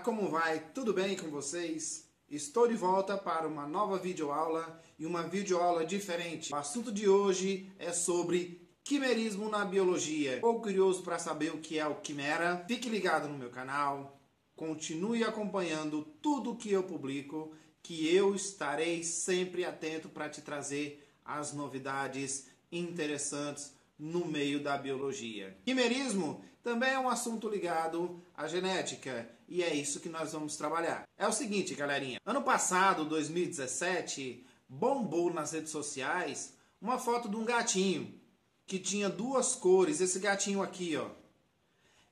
como vai? Tudo bem com vocês? Estou de volta para uma nova videoaula e uma videoaula diferente. O assunto de hoje é sobre quimerismo na biologia. Estou curioso para saber o que é o quimera? Fique ligado no meu canal, continue acompanhando tudo que eu publico, que eu estarei sempre atento para te trazer as novidades interessantes no meio da biologia. Quimerismo também é um assunto ligado à genética e é isso que nós vamos trabalhar. É o seguinte, galerinha. Ano passado, 2017, bombou nas redes sociais uma foto de um gatinho que tinha duas cores, esse gatinho aqui, ó.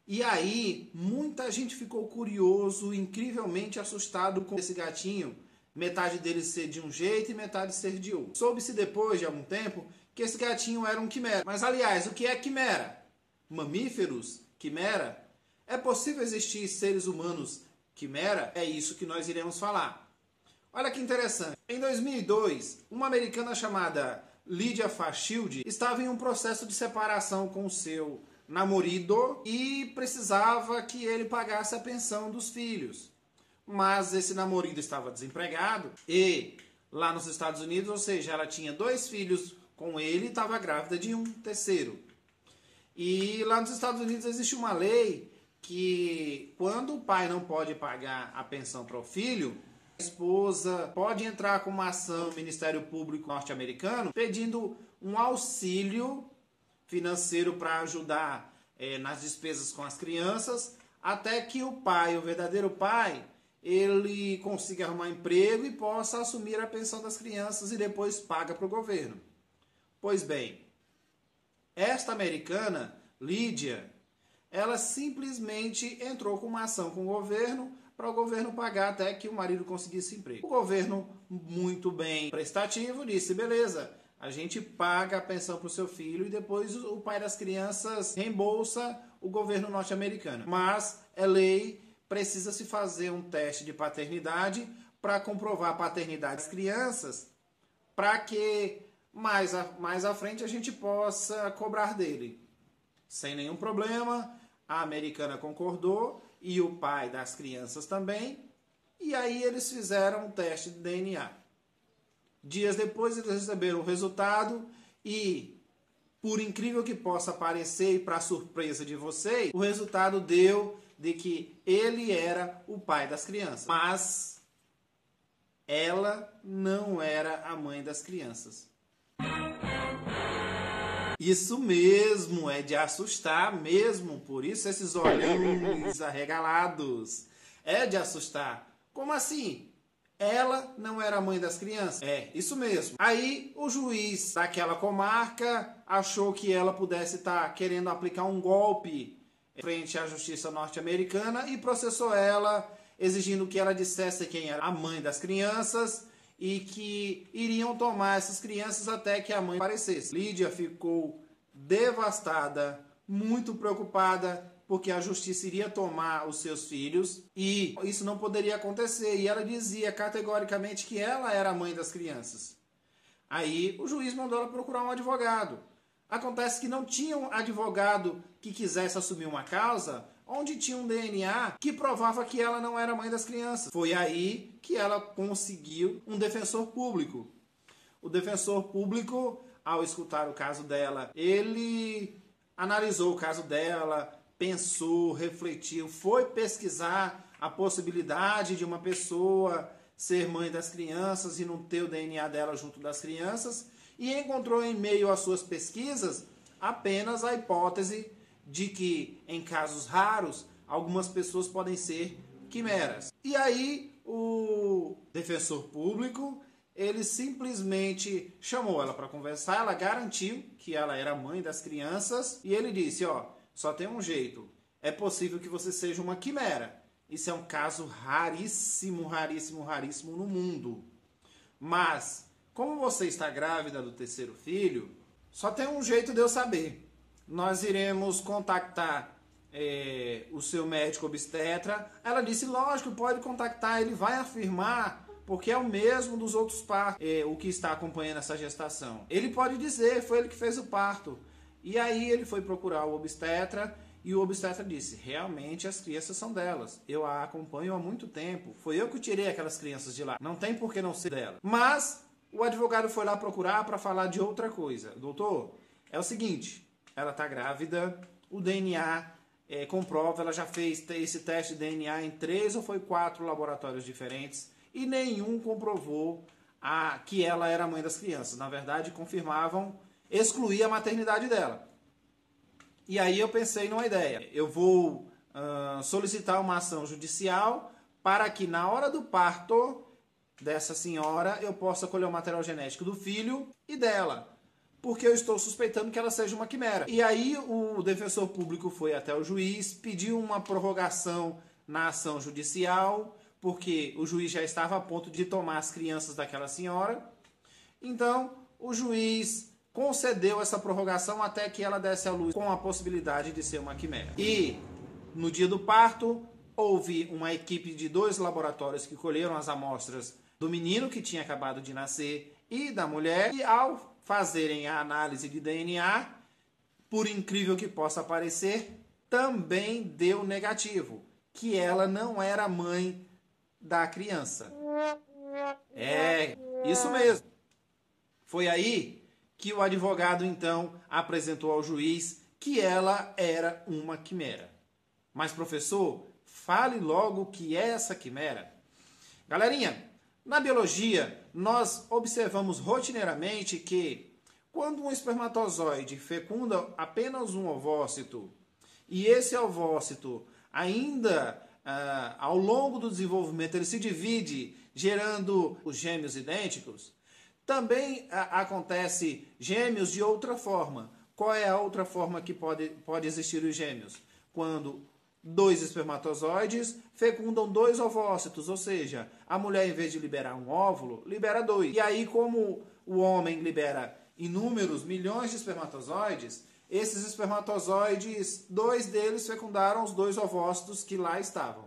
E aí, muita gente ficou curioso, incrivelmente assustado com esse gatinho, metade dele ser de um jeito e metade ser de outro. Soube-se depois de algum tempo que esse gatinho era um quimera. Mas, aliás, o que é quimera? Mamíferos? Quimera? É possível existir seres humanos quimera? É isso que nós iremos falar. Olha que interessante. Em 2002, uma americana chamada Lydia Fairchild estava em um processo de separação com o seu namorado e precisava que ele pagasse a pensão dos filhos. Mas esse namorado estava desempregado e lá nos Estados Unidos, ou seja, ela tinha 2 filhos com ele e estava grávida de um terceiro. E lá nos Estados Unidos existe uma lei que quando o pai não pode pagar a pensão para o filho, a esposa pode entrar com uma ação no Ministério Público norte-americano pedindo um auxílio financeiro para ajudar nas despesas com as crianças, até que o pai, o verdadeiro pai, ele consiga arrumar emprego e possa assumir a pensão das crianças e depois paga para o governo. Pois bem, esta americana, Lydia, ela simplesmente entrou com uma ação com o governo para o governo pagar até que o marido conseguisse emprego. O governo, muito bem prestativo, disse, beleza, a gente paga a pensão para o seu filho e depois o pai das crianças reembolsa o governo norte-americano. Mas é lei, precisa se fazer um teste de paternidade para comprovar a paternidade das crianças, para que mais à frente a gente possa cobrar dele. Sem nenhum problema, a americana concordou e o pai das crianças também. E aí eles fizeram um teste de DNA. Dias depois eles receberam o resultado e, por incrível que possa parecer e para surpresa de vocês, o resultado deu de que ele era o pai das crianças. Mas ela não era a mãe das crianças. Isso mesmo, é de assustar mesmo, por isso esses olhinhos arregalados. É de assustar. Como assim? Ela não era a mãe das crianças? É, isso mesmo. Aí o juiz daquela comarca achou que ela pudesse estar querendo aplicar um golpe frente à justiça norte-americana e processou ela, exigindo que ela dissesse quem era a mãe das crianças e que iriam tomar essas crianças até que a mãe aparecesse. Lydia ficou devastada, muito preocupada, porque a justiça iria tomar os seus filhos e isso não poderia acontecer. E ela dizia categoricamente que ela era a mãe das crianças. Aí o juiz mandou ela procurar um advogado. Acontece que não tinha um advogado que quisesse assumir uma causa onde tinha um DNA que provava que ela não era mãe das crianças. Foi aí que ela conseguiu um defensor público. O defensor público, ao escutar o caso dela, ele analisou o caso dela, pensou, refletiu, foi pesquisar a possibilidade de uma pessoa ser mãe das crianças e não ter o DNA dela junto das crianças e encontrou em meio às suas pesquisas apenas a hipótese de que, em casos raros, algumas pessoas podem ser quimeras. E aí, o defensor público, ele simplesmente chamou ela para conversar, ela garantiu que ela era mãe das crianças, e ele disse, ó, só tem um jeito, é possível que você seja uma quimera. Isso é um caso raríssimo, raríssimo, raríssimo no mundo. Mas, como você está grávida do terceiro filho, só tem um jeito de eu saber. Nós iremos contactar o seu médico obstetra. Ela disse, lógico, pode contactar, ele vai afirmar, porque é o mesmo dos outros partos, o que está acompanhando essa gestação. Ele pode dizer, foi ele que fez o parto. E aí ele foi procurar o obstetra E o obstetra disse, realmente as crianças são delas. Eu a acompanho há muito tempo. Foi eu que tirei aquelas crianças de lá. Não tem por que não ser dela. Mas o advogado foi lá procurar para falar de outra coisa. Doutor, é o seguinte, ela está grávida, o DNA comprova, ela já fez esse teste de DNA em 3 ou foi 4 laboratórios diferentes e nenhum comprovou que ela era a mãe das crianças. Na verdade, confirmavam excluir a maternidade dela. E aí eu pensei numa ideia. Eu vou solicitar uma ação judicial para que na hora do parto dessa senhora eu possa colher o material genético do filho e dela. Porque eu estou suspeitando que ela seja uma quimera. E aí o defensor público foi até o juiz, pediu uma prorrogação na ação judicial, porque o juiz já estava a ponto de tomar as crianças daquela senhora. Então o juiz concedeu essa prorrogação até que ela desse à luz com a possibilidade de ser uma quimera. E no dia do parto, houve uma equipe de 2 laboratórios que colheram as amostras do menino que tinha acabado de nascer e da mulher. E ao fazerem a análise de DNA, por incrível que possa parecer, também deu negativo, que ela não era mãe da criança. É, isso mesmo. Foi aí que o advogado, então, apresentou ao juiz que ela era uma quimera. Mas, professor, fale logo o que é essa quimera. Galerinha, na biologia, nós observamos rotineiramente que quando um espermatozoide fecunda apenas um ovócito e esse ovócito ainda ao longo do desenvolvimento ele se divide gerando os gêmeos idênticos, também acontece gêmeos de outra forma. Qual é a outra forma que pode existir os gêmeos? Quando 2 espermatozoides fecundam 2 ovócitos, ou seja, a mulher, em vez de liberar um óvulo, libera 2. E aí, como o homem libera inúmeros milhões de espermatozoides, esses espermatozoides, 2 deles fecundaram os 2 ovócitos que lá estavam.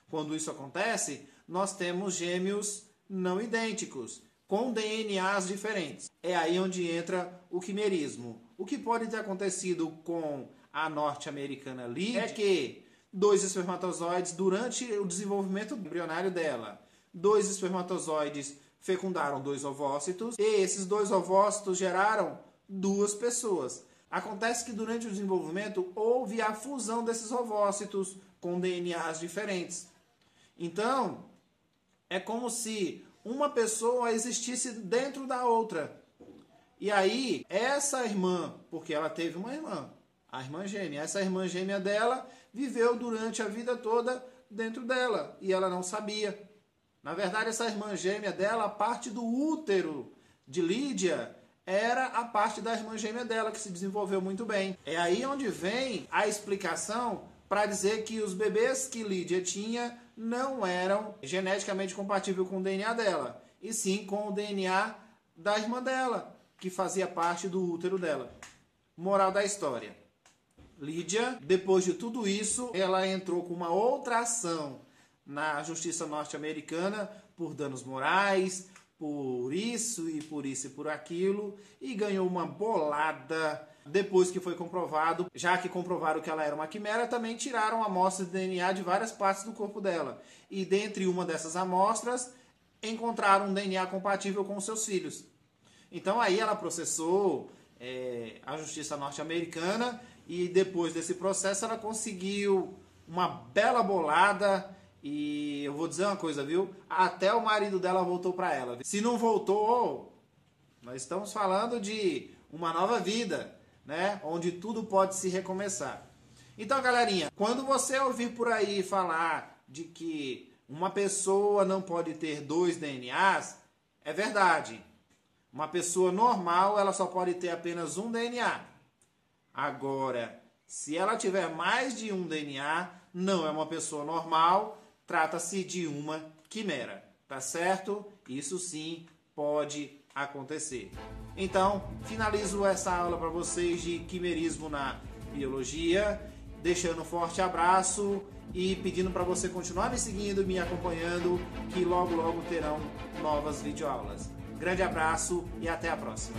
Quando isso acontece, nós temos gêmeos não idênticos, com DNAs diferentes. É aí onde entra o quimerismo. O que pode ter acontecido com a norte-americana Lydia é que 2 espermatozoides, durante o desenvolvimento embrionário dela, 2 espermatozoides fecundaram 2 ovócitos, e esses 2 ovócitos geraram 2 pessoas. Acontece que durante o desenvolvimento houve a fusão desses ovócitos com DNAs diferentes. Então, é como se uma pessoa existisse dentro da outra. E aí, essa irmã, porque ela teve uma irmã, a irmã gêmea, essa irmã gêmea dela viveu durante a vida toda dentro dela e ela não sabia. Na verdade, essa irmã gêmea dela, a parte do útero de Lídia, era a parte da irmã gêmea dela que se desenvolveu muito bem. É aí onde vem a explicação para dizer que os bebês que Lídia tinha não eram geneticamente compatíveis com o DNA dela, e sim com o DNA da irmã dela, que fazia parte do útero dela. Moral da história. Lídia, depois de tudo isso, ela entrou com uma outra ação na justiça norte-americana por danos morais, por isso e por isso e por aquilo, e ganhou uma bolada. Depois que foi comprovado, já que comprovaram que ela era uma quimera, também tiraram amostras de DNA de várias partes do corpo dela. E dentre uma dessas amostras, encontraram um DNA compatível com os seus filhos. Então aí ela processou a justiça norte-americana, e depois desse processo ela conseguiu uma bela bolada. E eu vou dizer uma coisa, viu? Até o marido dela voltou para ela. Se não voltou, nós estamos falando de uma nova vida, né? Onde tudo pode se recomeçar. Então, galerinha, quando você ouvir por aí falar de que uma pessoa não pode ter 2 DNAs, é verdade. Uma pessoa normal, ela só pode ter apenas um DNA. Agora, se ela tiver mais de um DNA, não é uma pessoa normal, trata-se de uma quimera, tá certo? Isso sim pode acontecer. Então, finalizo essa aula para vocês de quimerismo na biologia, deixando um forte abraço e pedindo para você continuar me seguindo, me acompanhando, que logo terão novas videoaulas. Grande abraço e até a próxima.